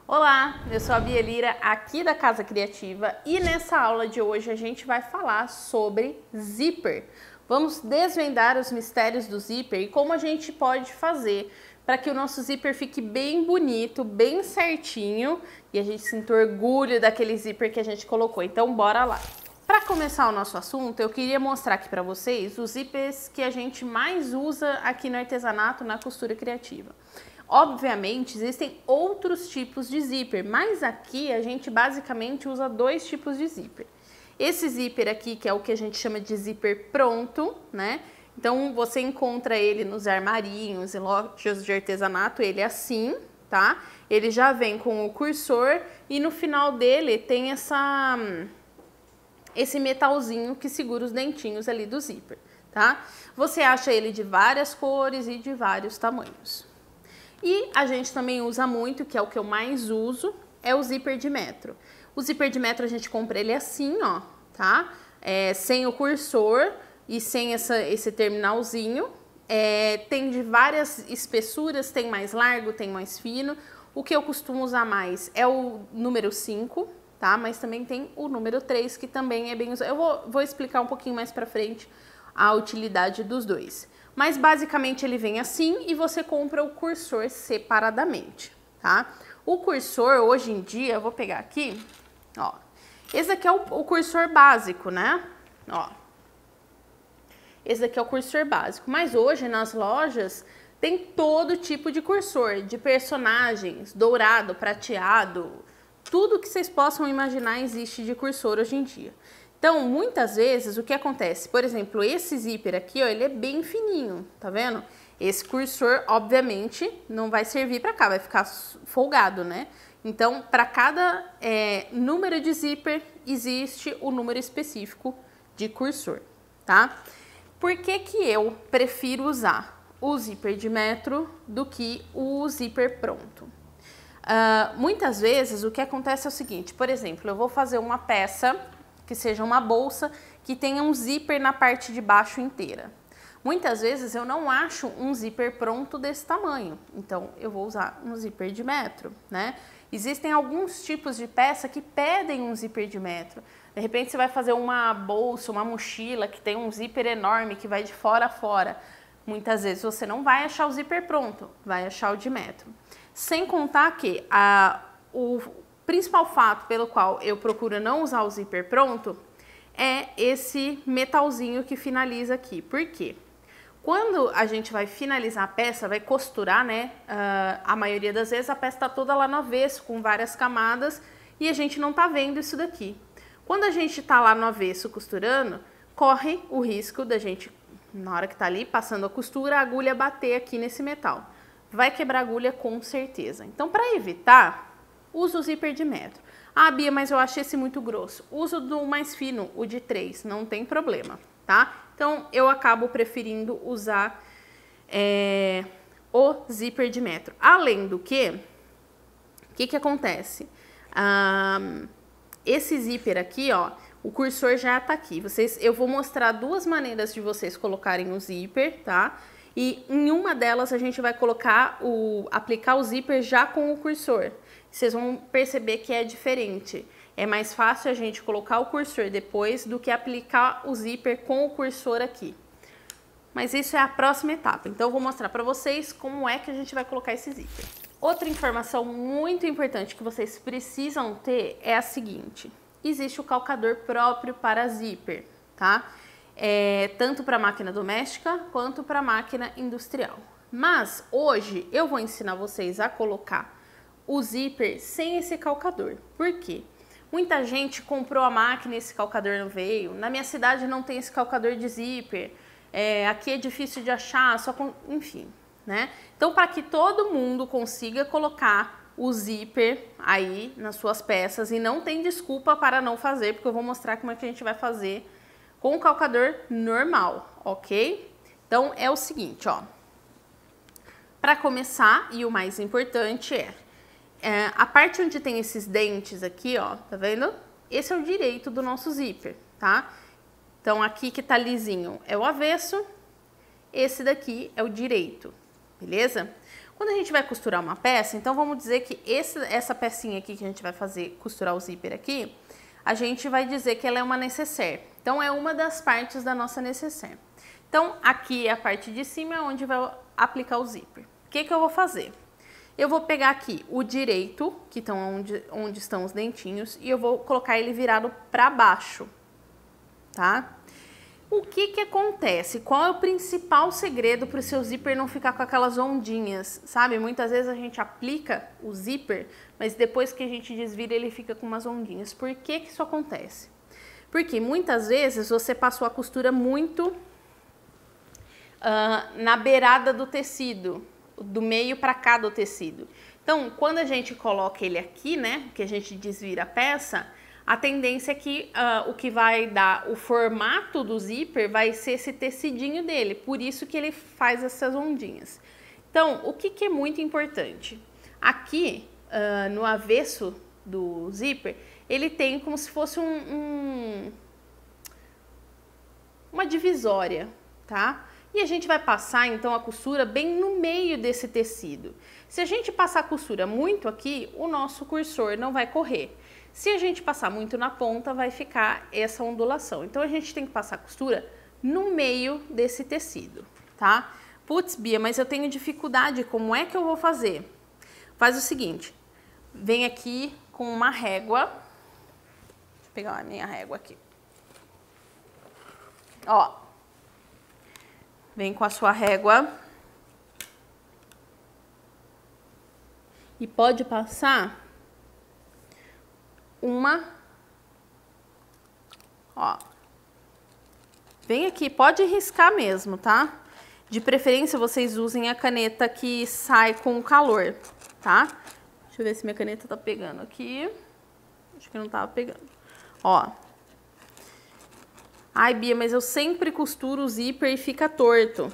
Olá, eu sou a Bia Lira, aqui da Casa Criativa, e nessa aula de hoje a gente vai falar sobre zíper. Vamos desvendar os mistérios do zíper e como a gente pode fazer para que o nosso zíper fique bem bonito, bem certinho e a gente sinta orgulho daquele zíper que a gente colocou. Então bora lá! Para começar o nosso assunto, eu queria mostrar aqui para vocês os zíperes que a gente mais usa aqui no artesanato, na costura criativa. Obviamente, existem outros tipos de zíper, mas aqui a gente basicamente usa dois tipos de zíper. Esse zíper aqui, que é o que a gente chama de zíper pronto, né? Então, você encontra ele nos armarinhos e lojas de artesanato, ele é assim, tá? Ele já vem com o cursor e no final dele tem esse metalzinho que segura os dentinhos ali do zíper, tá? Você acha ele de várias cores e de vários tamanhos. E a gente também usa muito, que é o que eu mais uso, é o zíper de metro. O zíper de metro a gente compra ele assim, ó, tá? Sem o cursor e sem esse terminalzinho. Tem de várias espessuras, tem mais largo, tem mais fino. O que eu costumo usar mais é o número 5, tá? Mas também tem o número 3, que também é bem usado. Eu vou explicar um pouquinho mais pra frente a utilidade dos dois. Mas basicamente ele vem assim e você compra o cursor separadamente, tá? O cursor, hoje em dia, eu vou pegar aqui, ó. Esse aqui é o cursor básico, né? Ó. Esse aqui é o cursor básico. Mas hoje nas lojas tem todo tipo de cursor, de personagens, dourado, prateado, tudo que vocês possam imaginar existe de cursor hoje em dia. Então, muitas vezes, o que acontece? Por exemplo, esse zíper aqui, ó, ele é bem fininho, tá vendo? Esse cursor, obviamente, não vai servir para cá, vai ficar folgado, né? Então, para cada número de zíper, existe o número específico de cursor, tá? Por que que eu prefiro usar o zíper de metro do que o zíper pronto? Muitas vezes, o que acontece é o seguinte, por exemplo, eu vou fazer uma peça que seja uma bolsa que tenha um zíper na parte de baixo inteira. Muitas vezes eu não acho um zíper pronto desse tamanho, então eu vou usar um zíper de metro, né? Existem alguns tipos de peça que pedem um zíper de metro. De repente você vai fazer uma bolsa, uma mochila que tem um zíper enorme que vai de fora a fora. Muitas vezes você não vai achar o zíper pronto, vai achar o de metro. Sem contar que o principal fato pelo qual eu procuro não usar o zíper pronto é esse metalzinho que finaliza aqui. Por quê? Quando a gente vai finalizar a peça, vai costurar, né? A maioria das vezes a peça está toda lá no avesso, com várias camadas, e a gente não tá vendo isso daqui. Quando a gente tá lá no avesso costurando, corre o risco da gente, na hora que tá ali passando a costura, a agulha bater aqui nesse metal. Vai quebrar a agulha com certeza. Então, para evitar, usa o zíper de metro. Ah, Bia, mas eu achei esse muito grosso. Uso do mais fino, o de 3, não tem problema, tá? Então, eu acabo preferindo usar o zíper de metro. Além do que, o que acontece? Esse zíper aqui, ó, o cursor já tá aqui. Eu vou mostrar duas maneiras de vocês colocarem o zíper, tá? E em uma delas a gente vai aplicar o zíper já com o cursor. Vocês vão perceber que é diferente. É mais fácil a gente colocar o cursor depois do que aplicar o zíper com o cursor aqui. Mas isso é a próxima etapa. Então eu vou mostrar para vocês como é que a gente vai colocar esse zíper. Outra informação muito importante que vocês precisam ter é a seguinte. Existe o calcador próprio para zíper, tá? Tanto para máquina doméstica quanto para máquina industrial. Mas hoje eu vou ensinar vocês a colocar o zíper sem esse calcador. Por quê? Muita gente comprou a máquina e esse calcador não veio. Na minha cidade não tem esse calcador de zíper. Aqui é difícil de achar, enfim, né? Então, para que todo mundo consiga colocar o zíper aí nas suas peças, e não tem desculpa para não fazer, porque eu vou mostrar como é que a gente vai fazer com o calcador normal, ok? Então, é o seguinte, ó. Para começar, e o mais importante a parte onde tem esses dentes aqui, ó, tá vendo? Esse é o direito do nosso zíper, tá? Então, aqui que tá lisinho é o avesso, esse daqui é o direito, beleza? Quando a gente vai costurar uma peça, então vamos dizer que essa pecinha aqui que a gente vai fazer, costurar o zíper aqui, a gente vai dizer que ela é uma nécessaire. Então, é uma das partes da nossa nécessaire. Então, aqui é a parte de cima onde vai aplicar o zíper. O que eu vou fazer? Eu vou pegar aqui o direito, que estão onde estão os dentinhos, e eu vou colocar ele virado para baixo, tá? O que acontece? Qual é o principal segredo para o seu zíper não ficar com aquelas ondinhas, sabe? Muitas vezes a gente aplica o zíper, mas depois que a gente desvira ele fica com umas ondinhas. Por que isso acontece? Porque muitas vezes você passou a costura muito na beirada do tecido, do meio para cá do tecido. Então, quando a gente coloca ele aqui, né, que a gente desvira a peça, a tendência é que o que vai dar o formato do zíper vai ser esse tecidinho dele, por isso que ele faz essas ondinhas. Então, o que é muito importante? Aqui, no avesso do zíper, ele tem como se fosse uma divisória, tá? E a gente vai passar, então, a costura bem no meio desse tecido. Se a gente passar a costura muito aqui, o nosso cursor não vai correr. Se a gente passar muito na ponta, vai ficar essa ondulação. Então, a gente tem que passar a costura no meio desse tecido, tá? Putz, Bia, mas eu tenho dificuldade, como é que eu vou fazer? Faz o seguinte, vem aqui com uma régua. Deixa eu pegar a minha régua aqui. Ó, vem com a sua régua. E pode passar ó, vem aqui, pode riscar mesmo, tá? De preferência, vocês usem a caneta que sai com o calor, tá? Deixa eu ver se minha caneta tá pegando aqui. Acho que não tava pegando. Ó. Ai, Bia, mas eu sempre costuro o zíper e fica torto.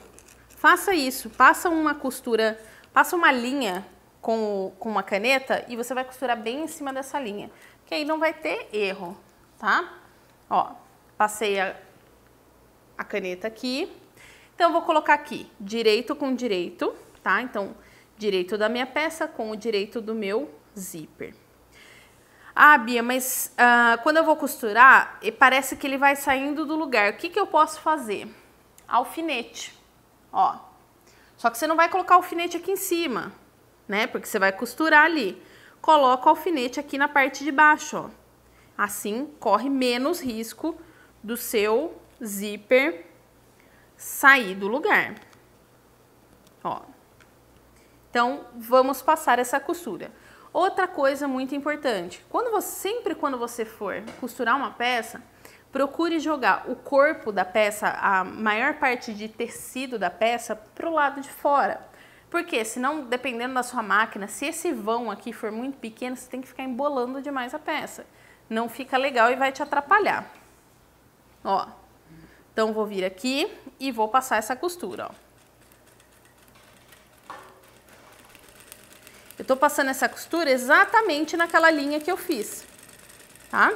Faça isso, passa uma costura, passa uma linha com uma caneta e você vai costurar bem em cima dessa linha. Que aí não vai ter erro, tá? Ó, passei a caneta aqui. Então, eu vou colocar aqui, direito com direito, tá? Então, direito da minha peça com o direito do meu zíper. Ah, Bia, mas quando eu vou costurar, parece que ele vai saindo do lugar. O que eu posso fazer? Alfinete, ó. Só que você não vai colocar o alfinete aqui em cima, né? Porque você vai costurar ali. Coloca o alfinete aqui na parte de baixo, ó. Assim, corre menos risco do seu zíper sair do lugar. Ó. Então, vamos passar essa costura. Outra coisa muito importante, sempre quando você for costurar uma peça, procure jogar o corpo da peça, a maior parte de tecido da peça, para o lado de fora. Porque senão, dependendo da sua máquina, se esse vão aqui for muito pequeno, você tem que ficar embolando demais a peça. Não fica legal e vai te atrapalhar. Ó, então vou vir aqui e vou passar essa costura, ó. Eu tô passando essa costura exatamente naquela linha que eu fiz, tá?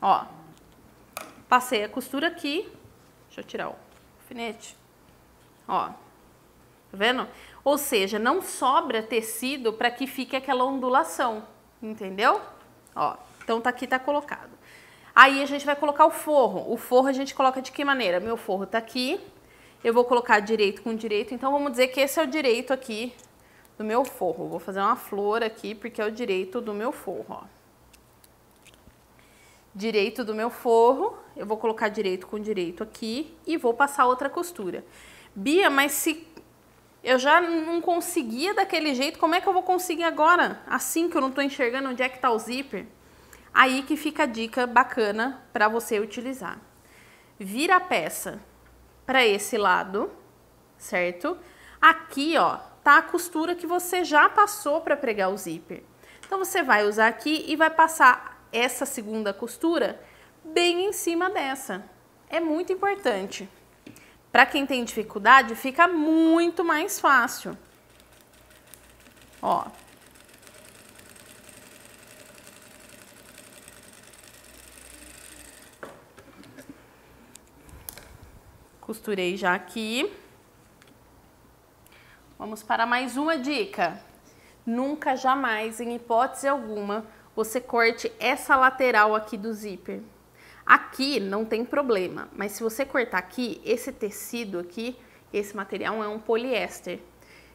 Ó, passei a costura aqui. Deixa eu tirar o alfinete. Ó, tá vendo? Ou seja, não sobra tecido para que fique aquela ondulação, entendeu? Ó, então tá aqui, tá colocado. Aí a gente vai colocar o forro. O forro a gente coloca de que maneira? Meu forro tá aqui, eu vou colocar direito com direito, então vamos dizer que esse é o direito aqui do meu forro. Vou fazer uma flor aqui, porque é o direito do meu forro, ó. Direito do meu forro, eu vou colocar direito com direito aqui e vou passar outra costura. Bia, mas se eu já não conseguia daquele jeito, como é que eu vou conseguir agora? Assim que eu não tô enxergando onde é que tá o zíper? Aí que fica a dica bacana para você utilizar. Vira a peça para esse lado, certo? Aqui, ó, tá a costura que você já passou para pregar o zíper. Então, você vai usar aqui e vai passar essa segunda costura bem em cima dessa. É muito importante. Para quem tem dificuldade, fica muito mais fácil. Ó. Costurei já aqui. Vamos para mais uma dica. Nunca, jamais, em hipótese alguma, você corte essa lateral aqui do zíper. Aqui não tem problema, mas se você cortar aqui, esse tecido aqui, esse material é um poliéster.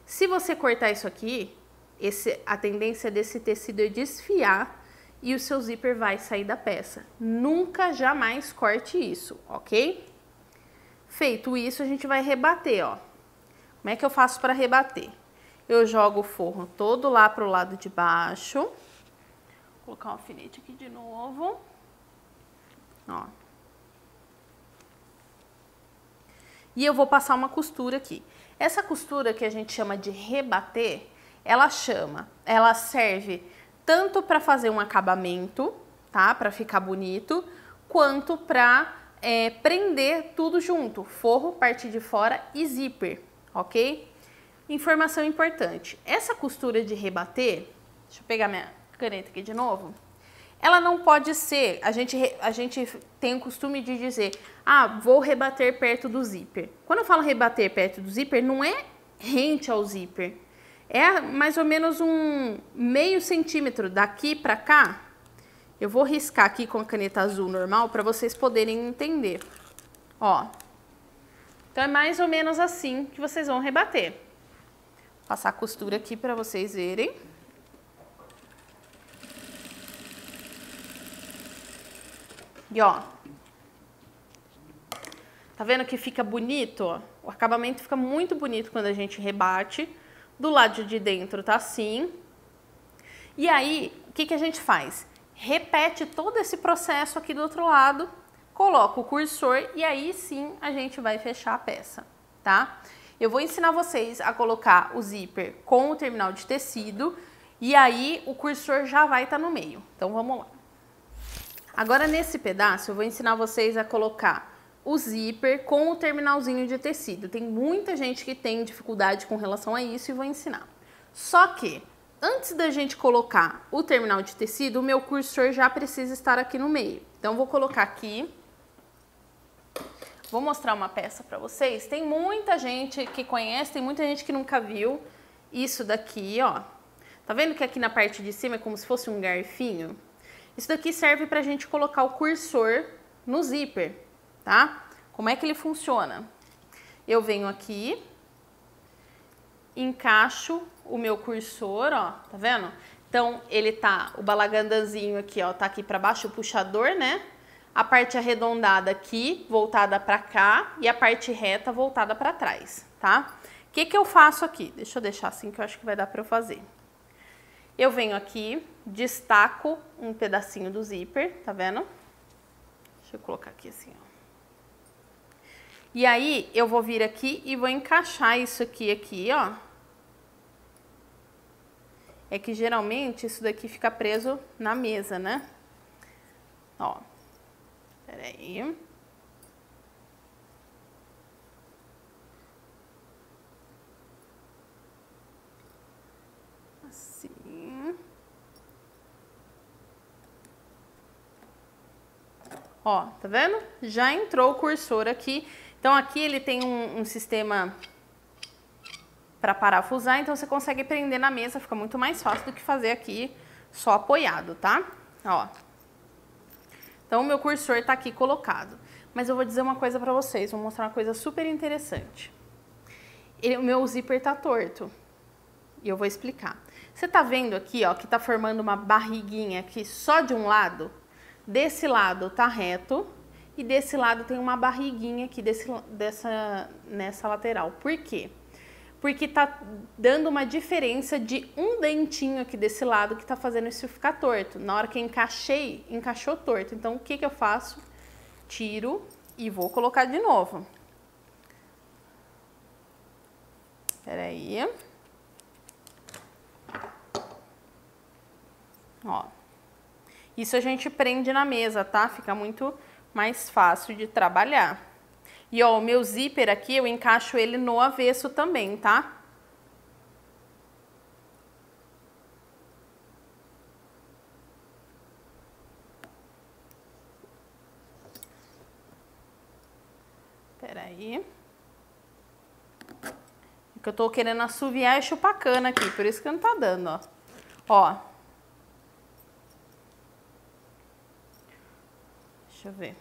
Se você cortar isso aqui, a tendência desse tecido é desfiar e o seu zíper vai sair da peça. Nunca, jamais corte isso, ok? Feito isso, a gente vai rebater, ó. Como é que eu faço para rebater? Eu jogo o forro todo lá pro lado de baixo. Vou colocar um alfinete aqui de novo. Ó. E eu vou passar uma costura aqui. Essa costura que a gente chama de rebater, ela serve tanto para fazer um acabamento, tá? Para ficar bonito, quanto para prender tudo junto, forro, parte de fora e zíper, ok? Informação importante, essa costura de rebater, deixa eu pegar minha caneta aqui de novo, ela não pode ser, a gente tem o costume de dizer, vou rebater perto do zíper. Quando eu falo rebater perto do zíper, não é rente ao zíper, é mais ou menos um meio centímetro daqui pra cá. Eu vou riscar aqui com a caneta azul normal para vocês poderem entender. Ó, então é mais ou menos assim que vocês vão rebater. Vou passar a costura aqui para vocês verem. E ó, tá vendo que fica bonito, ó? O acabamento fica muito bonito quando a gente rebate. Do lado de dentro tá assim. E aí, o que a gente faz? Repete todo esse processo aqui do outro lado, coloca o cursor e aí sim a gente vai fechar a peça, tá? Eu vou ensinar vocês a colocar o zíper com o terminal de tecido e aí o cursor já vai estar no meio. Então vamos lá. Agora nesse pedaço eu vou ensinar vocês a colocar o zíper com o terminalzinho de tecido. Tem muita gente que tem dificuldade com relação a isso e vou ensinar. Só que antes da gente colocar o terminal de tecido, o meu cursor já precisa estar aqui no meio. Então vou colocar aqui. Vou mostrar uma peça para vocês. Tem muita gente que conhece, tem muita gente que nunca viu isso daqui, ó. Tá vendo que aqui na parte de cima é como se fosse um garfinho? Isso daqui serve pra gente colocar o cursor no zíper, tá? Como é que ele funciona? Eu venho aqui, encaixo o meu cursor, ó, tá vendo? Então, ele tá, o balagandazinho aqui, ó, tá aqui pra baixo, o puxador, né? A parte arredondada aqui, voltada pra cá, e a parte reta voltada pra trás, tá? O que eu faço aqui? Deixa eu deixar assim que eu acho que vai dar pra eu fazer. Eu venho aqui, destaco um pedacinho do zíper, tá vendo? Deixa eu colocar aqui assim, ó. E aí, eu vou vir aqui e vou encaixar isso aqui, ó. É que geralmente isso daqui fica preso na mesa, né? Ó, peraí. Assim. Ó, tá vendo? Já entrou o cursor aqui. Então, aqui ele tem um sistema para parafusar, então você consegue prender na mesa, fica muito mais fácil do que fazer aqui só apoiado, tá? Ó. Então, o meu cursor tá aqui colocado. Mas eu vou dizer uma coisa pra vocês, vou mostrar uma coisa super interessante. O meu zíper tá torto. E eu vou explicar. Você tá vendo aqui, ó, que tá formando uma barriguinha aqui só de um lado? Desse lado tá reto e desse lado tem uma barriguinha aqui nessa lateral. Por quê? Porque tá dando uma diferença de um dentinho aqui desse lado que tá fazendo isso ficar torto. Na hora que eu encaixei, encaixou torto. Então, o que eu faço? Tiro e vou colocar de novo. Peraí. Ó. Isso a gente prende na mesa, tá? Fica muito mais fácil de trabalhar. E ó, o meu zíper aqui, eu encaixo ele no avesso também, tá? Peraí. Porque eu tô querendo assoviar e chupar cana aqui, por isso que não tá dando, ó. Ó. Deixa eu ver.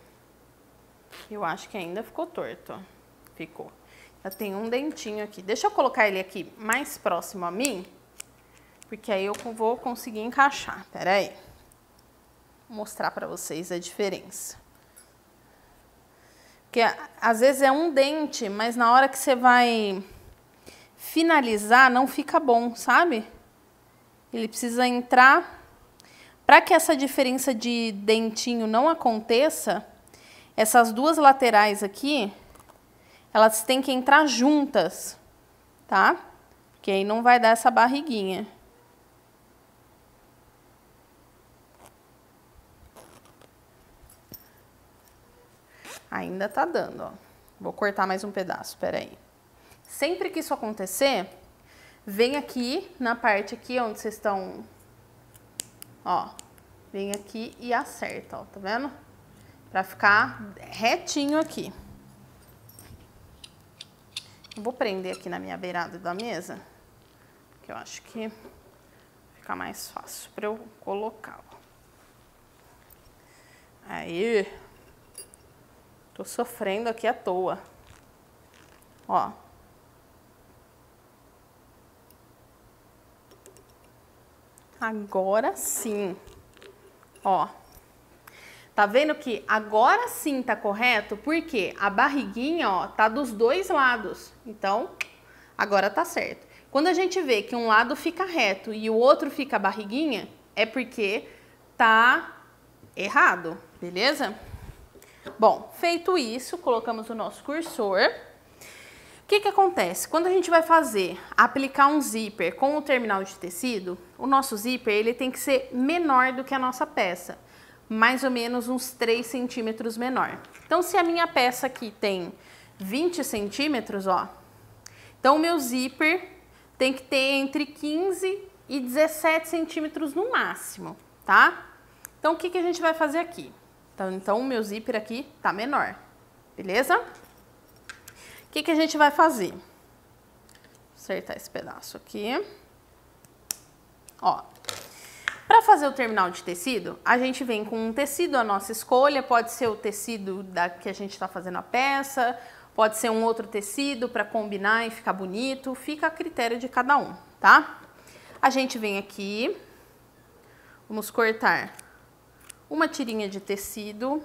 Eu acho que ainda ficou torto, ó. Ficou. Já tem um dentinho aqui. Deixa eu colocar ele aqui mais próximo a mim, porque aí eu vou conseguir encaixar. Pera aí. Vou mostrar pra vocês a diferença. Porque às vezes é um dente, mas na hora que você vai finalizar não fica bom, sabe? Ele precisa entrar. Para que essa diferença de dentinho não aconteça, essas duas laterais aqui, elas têm que entrar juntas, tá? Porque aí não vai dar essa barriguinha. Ainda tá dando, ó. Vou cortar mais um pedaço, peraí. Sempre que isso acontecer, vem aqui na parte aqui onde vocês estão, ó. Vem aqui e acerta, ó, tá vendo? Pra ficar retinho aqui. Eu vou prender aqui na minha beirada da mesa, que eu acho que fica mais fácil pra eu colocar, ó. Aí. Tô sofrendo aqui à toa. Ó. Agora sim. Ó. Tá vendo que agora sim tá correto? Porque a barriguinha, ó, tá dos dois lados. Então, agora tá certo. Quando a gente vê que um lado fica reto e o outro fica barriguinha, é porque tá errado, beleza? Bom, feito isso, colocamos o nosso cursor. O que que acontece? Quando a gente vai aplicar um zíper com o terminal de tecido, o nosso zíper ele tem que ser menor do que a nossa peça. Mais ou menos uns 3 centímetros menor. Então, se a minha peça aqui tem 20 centímetros, ó, então o meu zíper tem que ter entre 15 e 17 centímetros no máximo, tá? Então, o que que a gente vai fazer aqui? Então, o meu zíper aqui tá menor, beleza? O que que a gente vai fazer? Vou acertar esse pedaço aqui. Ó. Para fazer o terminal de tecido, a gente vem com um tecido à nossa escolha, pode ser o tecido que a gente está fazendo a peça, pode ser um outro tecido para combinar e ficar bonito, fica a critério de cada um, tá? A gente vem aqui, vamos cortar uma tirinha de tecido,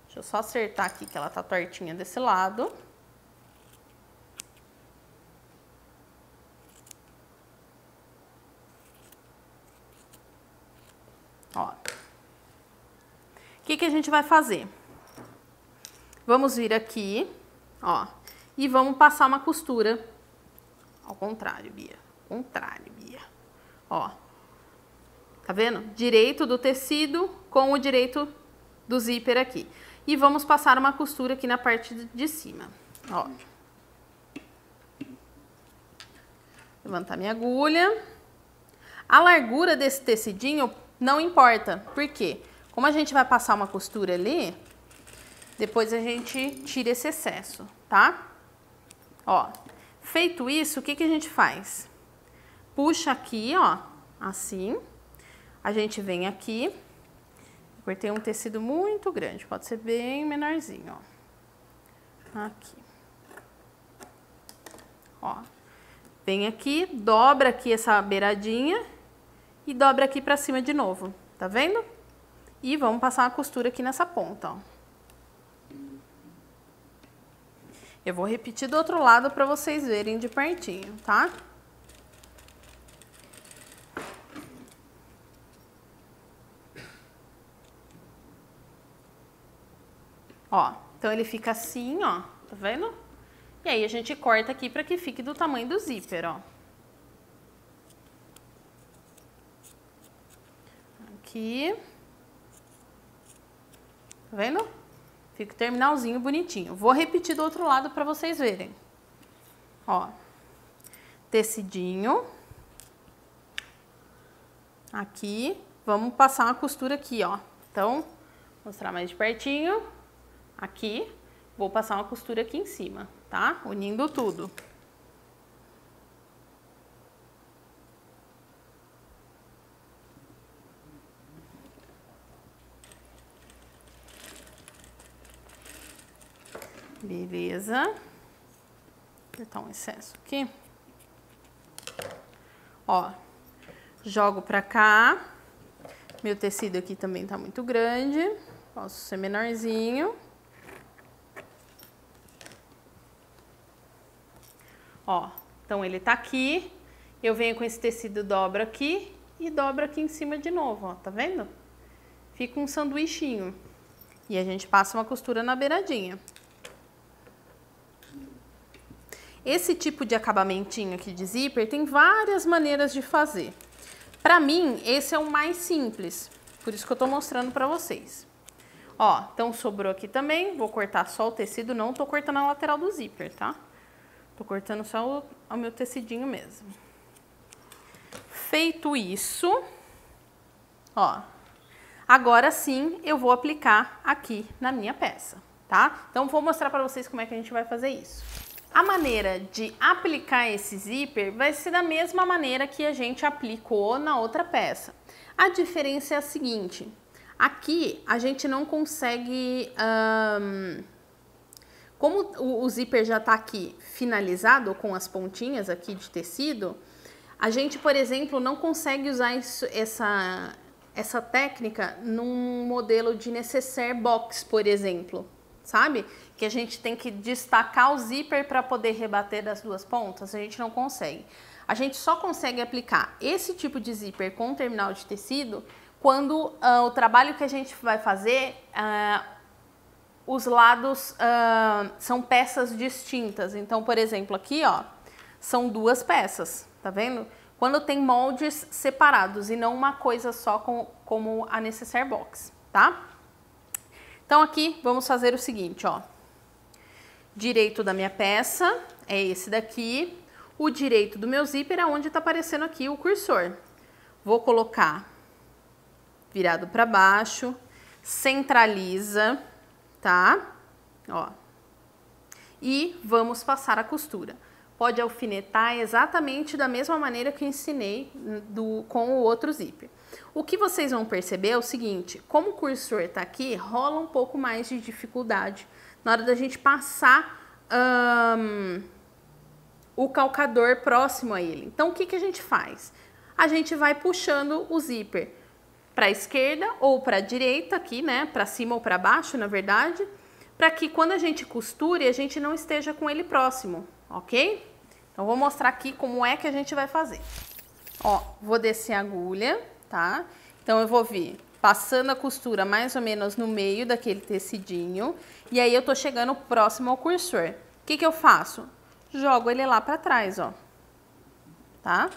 deixa eu só acertar aqui que ela tá tortinha desse lado. Ó. O que que a gente vai fazer? Vamos vir aqui, ó, e vamos passar uma costura. Ao contrário, Bia. Ao contrário, Bia. Ó. Tá vendo? Direito do tecido com o direito do zíper aqui. E vamos passar uma costura aqui na parte de cima. Ó. Levantar minha agulha. A largura desse tecidinho não importa. Por quê? Como a gente vai passar uma costura ali, depois a gente tira esse excesso, tá? Ó. Feito isso, o que que a gente faz? Puxa aqui, ó, assim. A gente vem aqui. Cortei um tecido muito grande, pode ser bem menorzinho, ó. Aqui. Ó. Vem aqui, dobra aqui essa beiradinha e dobra aqui pra cima de novo, tá vendo? E vamos passar uma costura aqui nessa ponta, ó. Eu vou repetir do outro lado pra vocês verem de pertinho, tá? Ó, então ele fica assim, ó, tá vendo? E aí a gente corta aqui pra que fique do tamanho do zíper, ó. Aqui. Tá vendo? Fica o terminalzinho bonitinho. Vou repetir do outro lado pra vocês verem. Ó. Tecidinho. Aqui. Vamos passar uma costura aqui, ó. Então, vou mostrar mais de pertinho. Aqui. Vou passar uma costura aqui em cima, tá? Unindo tudo. Beleza. Vou apertar um excesso aqui. Ó, jogo pra cá. Meu tecido aqui também tá muito grande. Posso ser menorzinho. Ó, então ele tá aqui. Eu venho com esse tecido, dobro aqui e dobro aqui em cima de novo, ó, tá vendo? Fica um sanduichinho. E a gente passa uma costura na beiradinha. Esse tipo de acabamentinho aqui de zíper tem várias maneiras de fazer. Pra mim, esse é o mais simples, por isso que eu tô mostrando pra vocês. Ó, então sobrou aqui também, vou cortar só o tecido, não tô cortando a lateral do zíper, tá? Tô cortando só o meu tecidinho mesmo. Feito isso, ó, agora sim eu vou aplicar aqui na minha peça, tá? Então vou mostrar pra vocês como é que a gente vai fazer isso. A maneira de aplicar esse zíper vai ser da mesma maneira que a gente aplicou na outra peça. A diferença é a seguinte, aqui a gente não consegue, como o zíper já tá aqui finalizado com as pontinhas aqui de tecido, a gente, por exemplo, não consegue usar essa técnica num modelo de nécessaire box, por exemplo, sabe? Que a gente tem que destacar o zíper para poder rebater das duas pontas, a gente não consegue. A gente só consegue aplicar esse tipo de zíper com terminal de tecido quando o trabalho que a gente vai fazer, os lados são peças distintas. Então, por exemplo, aqui, ó, são duas peças, tá vendo? Quando tem moldes separados e não uma coisa só como a nécessaire box, tá? Então aqui vamos fazer o seguinte, ó. Direito da minha peça é esse daqui. O direito do meu zíper é onde tá aparecendo aqui o cursor. Vou colocar virado para baixo, centraliza, tá? Ó. E vamos passar a costura. Pode alfinetar exatamente da mesma maneira que eu ensinei com o outro zíper. O que vocês vão perceber é o seguinte, como o cursor tá aqui, rola um pouco mais de dificuldade na hora da gente passar o calcador próximo a ele. Então, o que a gente faz? A gente vai puxando o zíper para a esquerda ou para a direita aqui, né? Para cima ou para baixo, na verdade, para que quando a gente costure, a gente não esteja com ele próximo, ok? Então, vou mostrar aqui como é que a gente vai fazer. Ó, vou descer a agulha, tá? Então, eu vou vir passando a costura mais ou menos no meio daquele tecidinho. E aí, eu tô chegando próximo ao cursor. O que eu faço? Jogo ele lá pra trás, ó. Tá?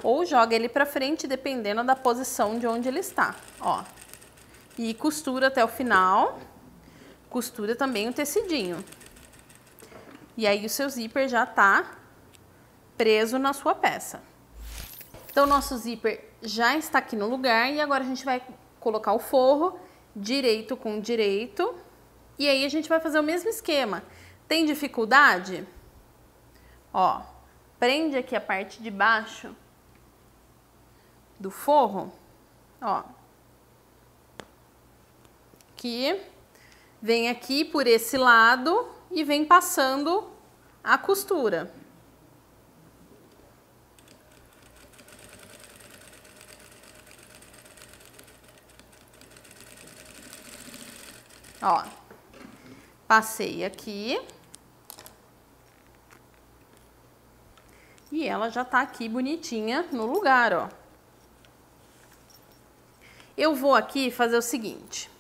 Ou joga ele pra frente, dependendo da posição de onde ele está, ó. E costura até o final. Costura também o tecidinho. E aí, o seu zíper já tá preso na sua peça. Então, nosso zíper já está aqui no lugar e agora a gente vai colocar o forro direito com direito e aí a gente vai fazer o mesmo esquema. Tem dificuldade? Ó, prende aqui a parte de baixo do forro, ó. Aqui, vem aqui por esse lado e vem passando a costura. Ó, passei aqui. E ela já tá aqui bonitinha no lugar, ó. Eu vou aqui fazer o seguinte.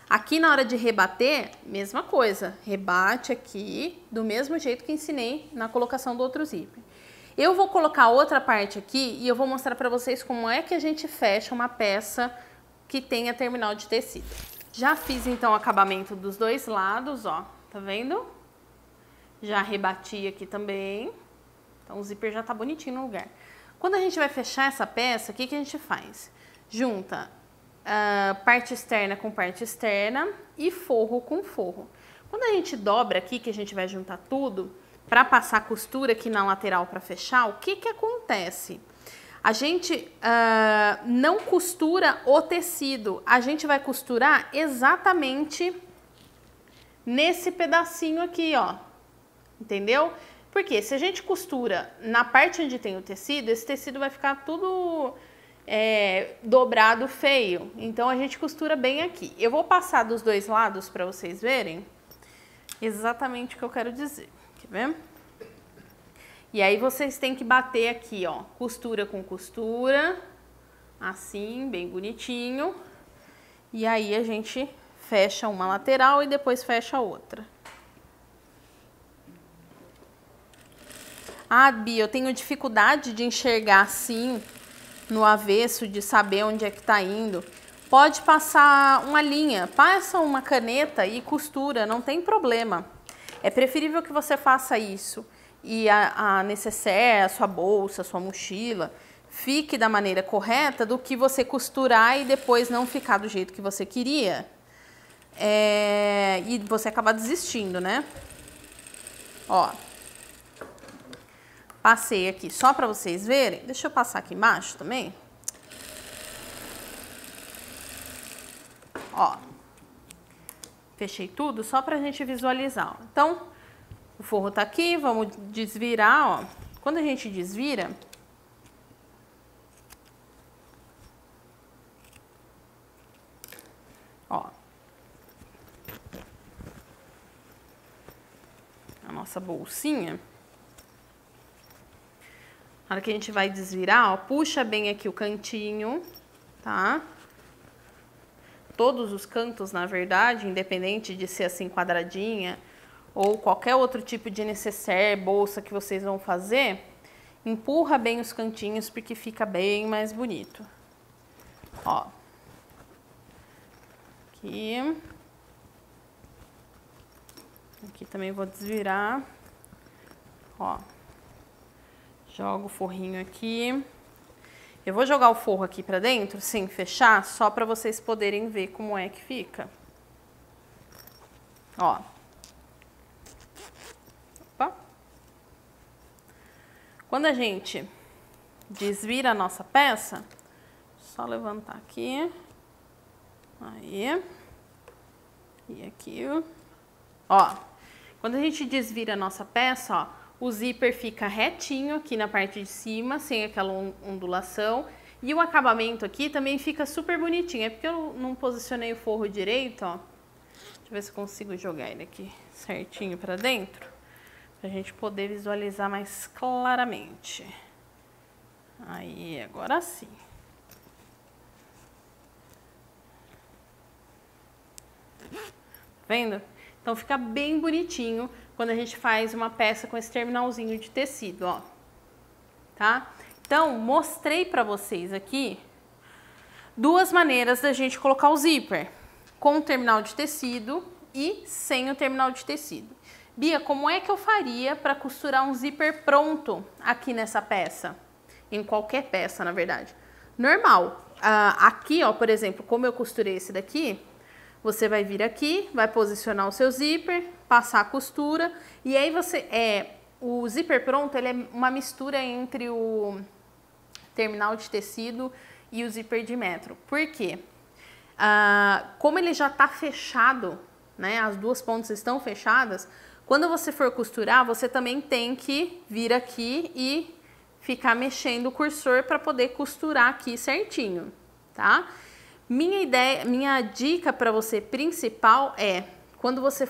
Aqui na hora de rebater, mesma coisa. Rebate aqui do mesmo jeito que ensinei na colocação do outro zíper. Eu vou colocar outra parte aqui e eu vou mostrar pra vocês como é que a gente fecha uma peça que tenha terminal de tecido. Já fiz, então, o acabamento dos dois lados, ó. Tá vendo? Já rebati aqui também. Então, o zíper já tá bonitinho no lugar. Quando a gente vai fechar essa peça, o que a gente faz? Junta parte externa com parte externa e forro com forro. Quando a gente dobra aqui, que a gente vai juntar tudo, para passar a costura aqui na lateral para fechar, o que acontece? A gente não costura o tecido, a gente vai costurar exatamente nesse pedacinho aqui, ó. Entendeu? Porque se a gente costura na parte onde tem o tecido, esse tecido vai ficar tudo dobrado feio. Então a gente costura bem aqui. Eu vou passar dos dois lados para vocês verem exatamente o que eu quero dizer. Quer ver? E aí vocês têm que bater aqui, ó, costura com costura, assim, bem bonitinho. E aí a gente fecha uma lateral e depois fecha a outra. Ah, Bia, eu tenho dificuldade de enxergar assim no avesso, de saber onde é que tá indo. Pode passar uma linha, passa uma caneta e costura, não tem problema. É preferível que você faça isso e a necessaire, a sua bolsa, a sua mochila, fique da maneira correta do que você costurar e depois não ficar do jeito que você queria. E você acabar desistindo, né? Ó. Passei aqui só para vocês verem. Deixa eu passar aqui embaixo também. Ó. Fechei tudo só pra gente visualizar. Ó. Então, o forro tá aqui, vamos desvirar, ó. Quando a gente desvira, ó, a nossa bolsinha. Na hora que a gente vai desvirar, ó, puxa bem aqui o cantinho, tá? Todos os cantos, na verdade, independente de ser assim quadradinha ou qualquer outro tipo de necessaire, bolsa que vocês vão fazer, empurra bem os cantinhos porque fica bem mais bonito. Ó. Aqui. Aqui também vou desvirar. Ó. Jogo o forrinho aqui. Eu vou jogar o forro aqui pra dentro, sem fechar, só pra vocês poderem ver como é que fica. Ó. Opa. Quando a gente desvira a nossa peça, só levantar aqui. Aí. E aqui. Ó. Quando a gente desvira a nossa peça, ó, o zíper fica retinho aqui na parte de cima, sem aquela ondulação. E o acabamento aqui também fica super bonitinho. É porque eu não posicionei o forro direito, ó. Deixa eu ver se eu consigo jogar ele aqui certinho pra dentro. Pra gente poder visualizar mais claramente. Aí, agora sim. Vendo? Então fica bem bonitinho quando a gente faz uma peça com esse terminalzinho de tecido, ó. Tá? Então, mostrei pra vocês aqui duas maneiras da gente colocar o zíper. Com o terminal de tecido e sem o terminal de tecido. Bia, como é que eu faria para costurar um zíper pronto aqui nessa peça? Em qualquer peça, na verdade. Normal. Aqui, ó, por exemplo, como eu costurei esse daqui, você vai vir aqui, vai posicionar o seu zíper, passar a costura e aí o zíper pronto, ele é uma mistura entre o terminal de tecido e o zíper de metro. Por quê? Como ele já está fechado, né, as duas pontas estão fechadas, quando você for costurar, você também tem que vir aqui e ficar mexendo o cursor para poder costurar aqui certinho, tá? Minha dica para você principal é, quando você...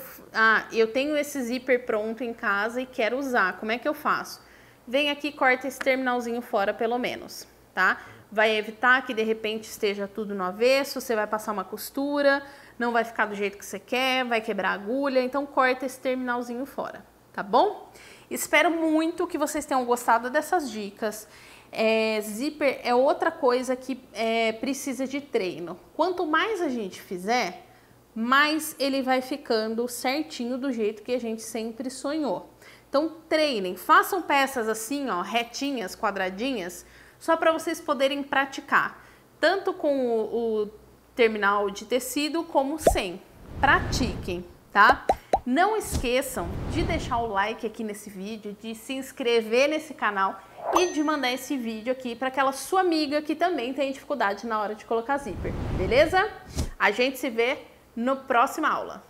eu tenho esse zíper pronto em casa e quero usar, como é que eu faço? Vem aqui e corta esse terminalzinho fora pelo menos, tá? Vai evitar que de repente esteja tudo no avesso, você vai passar uma costura, não vai ficar do jeito que você quer, vai quebrar a agulha, então corta esse terminalzinho fora, tá bom? Espero muito que vocês tenham gostado dessas dicas. Zíper é outra coisa que precisa de treino. Quanto mais a gente fizer, mais ele vai ficando certinho do jeito que a gente sempre sonhou. Então treinem, façam peças assim, ó, retinhas, quadradinhas, só para vocês poderem praticar, tanto com o terminal de tecido como sem. Pratiquem, tá? Não esqueçam de deixar o like aqui nesse vídeo, de se inscrever nesse canal e de mandar esse vídeo aqui para aquela sua amiga que também tem dificuldade na hora de colocar zíper, beleza? A gente se vê na próxima aula.